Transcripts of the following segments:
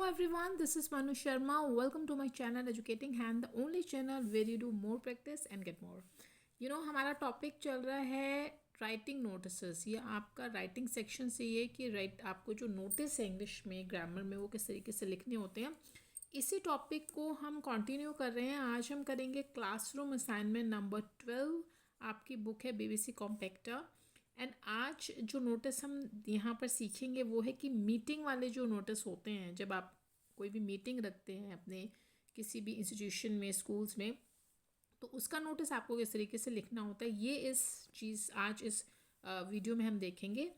everyone, this is Manu Sharma. Welcome to my channel Educating Hand, the only channel where you do more practice and get more. हमारा topic चल रहा है writing notices. ये आपका writing section से ये कि आपको जो नोटिस है इंग्लिश में ग्रामर में वो किस तरीके से लिखने होते हैं, इसी टॉपिक को हम कंटिन्यू कर रहे हैं. आज हम करेंगे क्लासरूम असाइनमेंट नंबर 12. आपकी बुक है BBC कॉम्पैक्टा. एंड आज जो नोटिस हम यहाँ पर सीखेंगे वो है कि मीटिंग वाले जो नोटिस होते हैं, जब आप कोई भी मीटिंग रखते हैं अपने किसी भी इंस्टीट्यूशन में, स्कूल्स में, तो उसका नोटिस आपको किस तरीके से लिखना होता है, ये इस चीज़ आज इस वीडियो में हम देखेंगे.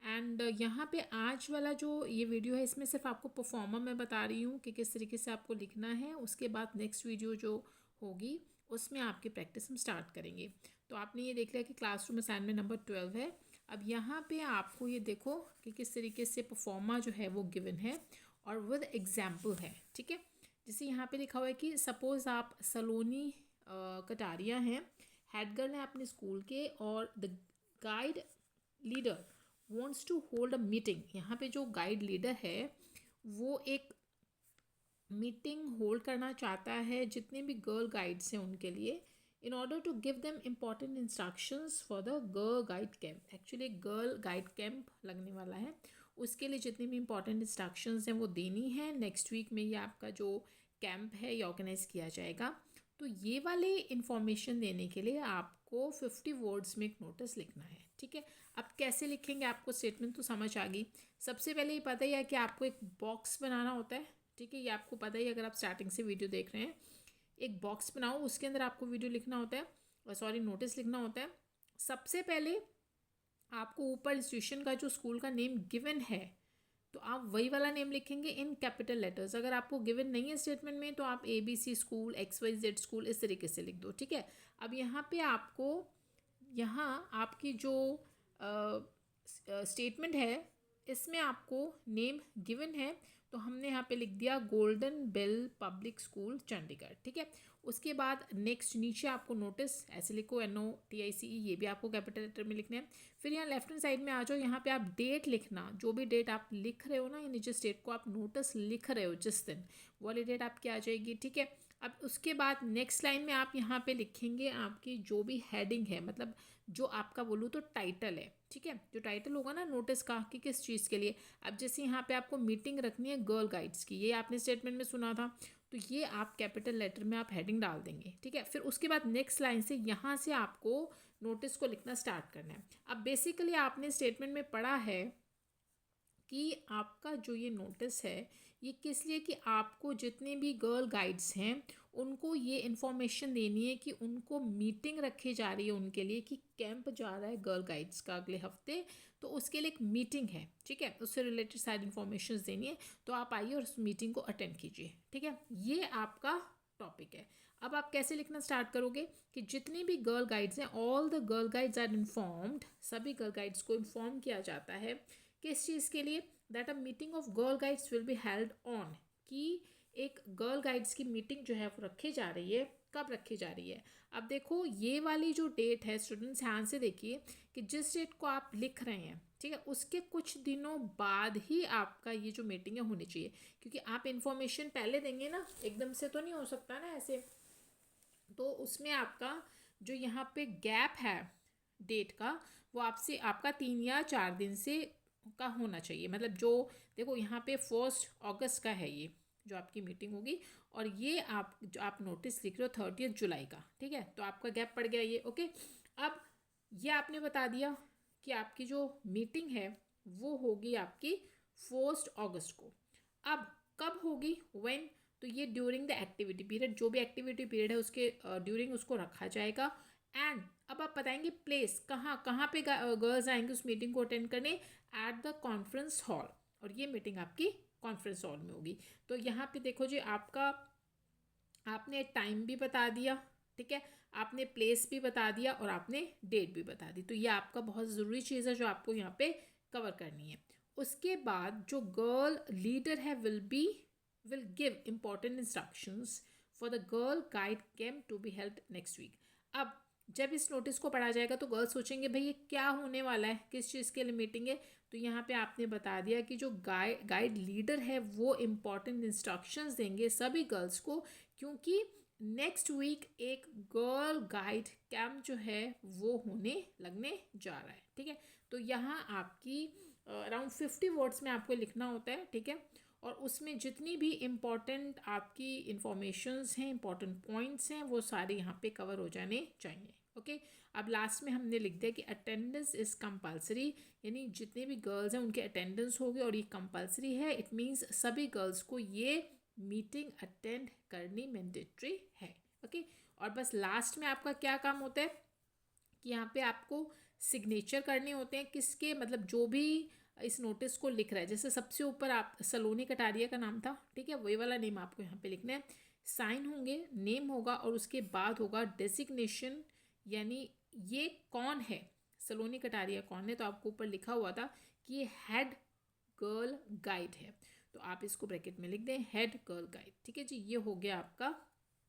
एंड यहाँ पे आज वाला जो ये वीडियो है इसमें सिर्फ आपको परफॉर्मर मैं बता रही हूँ कि किस तरीके से आपको लिखना है. उसके बाद नेक्स्ट वीडियो जो होगी उसमें आपकी प्रैक्टिस हम स्टार्ट करेंगे. तो आपने ये देख लिया कि क्लासरूम असाइनमेंट नंबर 12 है. अब यहाँ पे आपको ये देखो कि किस तरीके से परफॉर्मा जो है वो गिवन है और विद एग्जाम्पल है. ठीक है, जैसे यहाँ पे लिखा हुआ है कि सपोज़ आप सलोनी कटारिया हैं, हेड गर्ल हैं अपने स्कूल के, और the guide leader wants to hold a meeting. यहाँ पे जो गाइड लीडर है वो एक मीटिंग होल्ड करना चाहता है जितने भी गर्ल गाइड्स हैं उनके लिए, in order to give them important instructions for the girl guide camp. Actually girl guide camp लगने वाला है, उसके लिए जितनी भी इंपॉर्टेंट इंस्ट्रक्शंस हैं वो देनी है. नेक्स्ट वीक में ये आपका जो कैंप है ये ऑर्गेनाइज किया जाएगा. तो ये वाले इंफॉर्मेशन देने के लिए आपको 50 वर्ड्स में एक नोटिस लिखना है. ठीक है, अब कैसे लिखेंगे आपको स्टेटमेंट तो समझ आ गई. सबसे पहले ये पता ही है कि आपको एक बॉक्स बनाना होता है. ठीक है, ये आपको पता ही अगर आप स्टार्टिंग से वीडियो देख रहे हैं. एक बॉक्स बनाओ, उसके अंदर आपको वीडियो लिखना होता है, नोटिस लिखना होता है. सबसे पहले आपको ऊपर इंस्टीट्यूशन का जो स्कूल का नेम गिवन है तो आप वही वाला नेम लिखेंगे इन कैपिटल लेटर्स. अगर आपको गिवन नहीं है स्टेटमेंट में तो आप ABC स्कूल, XYZ स्कूल इस तरीके से लिख दो. ठीक है, अब यहाँ पे आपको आपकी जो स्टेटमेंट है इसमें आपको नेम गिवन है तो हमने यहाँ पे लिख दिया Golden Bell Public School Chandigarh. ठीक है, उसके बाद नेक्स्ट नीचे आपको नोटिस ऐसे लिखो NOTICE, ये भी आपको कैपिटल लेटर में लिखना है. फिर यहाँ लेफ्ट हैंड साइड में आ जाओ, यहाँ पे आप डेट लिखना, जो भी डेट आप लिख रहे हो ना, यानी जिस डेट को आप नोटिस लिख रहे हो जिस दिन, वो वाली डेट आपकी आ जाएगी. ठीक है, अब उसके बाद नेक्स्ट लाइन में आप यहाँ पे लिखेंगे आपकी जो भी हेडिंग है, मतलब जो आपका बोलूँ तो टाइटल है. ठीक है, जो टाइटल होगा ना नोटिस का कि किस चीज़ के लिए. अब जैसे यहाँ पे आपको मीटिंग रखनी है गर्ल गाइड्स की, ये आपने स्टेटमेंट में सुना था, तो ये आप कैपिटल लेटर में आप हेडिंग डाल देंगे. ठीक है, फिर उसके बाद नेक्स्ट लाइन से यहाँ से आपको नोटिस को लिखना स्टार्ट करना है. अब बेसिकली आपने स्टेटमेंट में पढ़ा है कि आपका जो ये नोटिस है ये किस लिए, कि आपको जितने भी गर्ल गाइड्स हैं उनको ये इन्फॉर्मेशन देनी है कि उनको मीटिंग रखी जा रही है उनके लिए, कि कैंप जा रहा है गर्ल गाइड्स का अगले हफ्ते, तो उसके लिए एक मीटिंग है. ठीक है, उससे रिलेटेड सारी इन्फॉर्मेशन देनी है, तो आप आइए और उस मीटिंग को अटेंड कीजिए. ठीक है, ये आपका टॉपिक है. अब आप कैसे लिखना स्टार्ट करोगे कि जितनी भी गर्ल गाइड्स हैं, all the girl guides are informed, सभी गर्ल गाइड्स को इन्फॉर्म किया जाता है किस चीज़ के लिए, that a meeting of girl guides will be held on, कि एक गर्ल गाइड्स की मीटिंग जो है वो रखी जा रही है. कब रखी जा रही है, अब देखो ये वाली जो डेट है, स्टूडेंट्स ध्यान से देखिए कि जिस डेट को आप लिख रहे हैं, ठीक है, उसके कुछ दिनों बाद ही आपका ये जो मीटिंग है होनी चाहिए, क्योंकि आप इन्फॉर्मेशन पहले देंगे ना, एकदम से तो नहीं हो सकता ना ऐसे. तो उसमें आपका जो यहाँ पे गैप है डेट का, वो आपसे आपका 3 या 4 दिन से का होना चाहिए. मतलब जो देखो यहाँ पे 1 अगस्त का है ये जो आपकी मीटिंग होगी, और ये आप जो आप नोटिस लिख रहे हो 30 जुलाई का. ठीक है, तो आपका गैप पड़ गया ये. ओके, अब ये आपने बता दिया कि आपकी जो मीटिंग है वो होगी आपकी 1 अगस्त को. अब कब होगी, व्हेन, तो ये ड्यूरिंग द एक्टिविटी पीरियड, जो भी एक्टिविटी पीरियड है उसके ड्यूरिंग उसको रखा जाएगा. एंड अब आप बताएंगे प्लेस कहाँ पे गर्ल्स आएंगे उस मीटिंग को अटेंड करने, एट द कॉन्फ्रेंस हॉल, और ये मीटिंग आपकी कॉन्फ्रेंस हॉल में होगी. तो यहाँ पे देखो जी, आपने टाइम भी बता दिया. ठीक है, आपने प्लेस भी बता दिया और आपने डेट भी बता दी. तो ये आपका बहुत ज़रूरी चीज़ है जो आपको यहाँ पे कवर करनी है. उसके बाद जो गर्ल लीडर है will give important instructions for the girl guide camp to be held next week. अब जब इस नोटिस को पढ़ा जाएगा तो गर्ल्स सोचेंगे भाई ये क्या होने वाला है, किस चीज़ के लिए मीटिंग है। तो यहाँ पे आपने बता दिया कि जो गाइड लीडर है वो इम्पॉर्टेंट इंस्ट्रक्शंस देंगे सभी गर्ल्स को, क्योंकि नेक्स्ट वीक एक गर्ल गाइड कैंप जो है वो लगने जा रहा है। ठीक है, तो यहाँ आपकी अराउंड 50 वर्ड्स में आपको लिखना होता है। ठीक है, और उसमें जितनी भी इम्पॉर्टेंट आपकी इंफॉर्मेशंस हैं, इम्पॉर्टेंट पॉइंट्स हैं, वो सारे यहाँ पे कवर हो जाने चाहिए। ओके, अब लास्ट में हमने लिख दिया कि अटेंडेंस इज़ कंपलसरी, यानी जितने भी गर्ल्स हैं उनके अटेंडेंस होगी और ये कंपलसरी है। इट मीन्स सभी गर्ल्स को ये मीटिंग अटेंड करनी मैंडेटरी है। ओके, और बस लास्ट में आपका क्या काम होता है कि यहाँ पे आपको सिग्नेचर करने होते हैं, किसके, मतलब जो भी इस नोटिस को लिख रहा है। जैसे सबसे ऊपर आप सलोनी कटारिया का नाम था, ठीक है, वही वाला नेम आपको यहाँ पे लिखना है। साइन होंगे, नेम होगा और उसके बाद होगा डेजिग्नेशन, यानी ये कौन है, सलोनी कटारिया कौन है। तो आपको ऊपर लिखा हुआ था कि ये हेड गर्ल गाइड है, तो आप इसको ब्रैकेट में लिख दें हेड गर्ल गाइड। ठीक है जी, ये हो गया आपका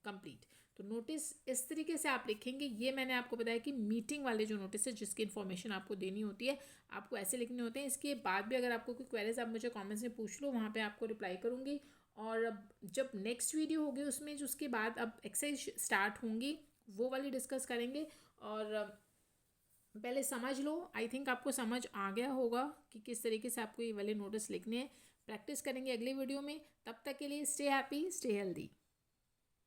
कंप्लीट। तो नोटिस इस तरीके से आप लिखेंगे। ये मैंने आपको बताया कि मीटिंग वाले जो नोटिस है जिसकी इन्फॉर्मेशन आपको देनी होती है आपको ऐसे लिखने होते हैं। इसके बाद भी अगर आपको कोई क्वेरीज आप मुझे कमेंट्स में पूछ लो, वहाँ पे आपको रिप्लाई करूँगी। और अब जब नेक्स्ट वीडियो होगी उसमें जो उसके बाद अब एक्सरसाइज स्टार्ट होंगी वो वाली डिस्कस करेंगे। और पहले समझ लो, आई थिंक आपको समझ आ गया होगा कि किस तरीके से आपको ये वाले नोटिस लिखने हैं। प्रैक्टिस करेंगे अगली वीडियो में। तब तक के लिए स्टे हैप्पी, स्टे हेल्दी।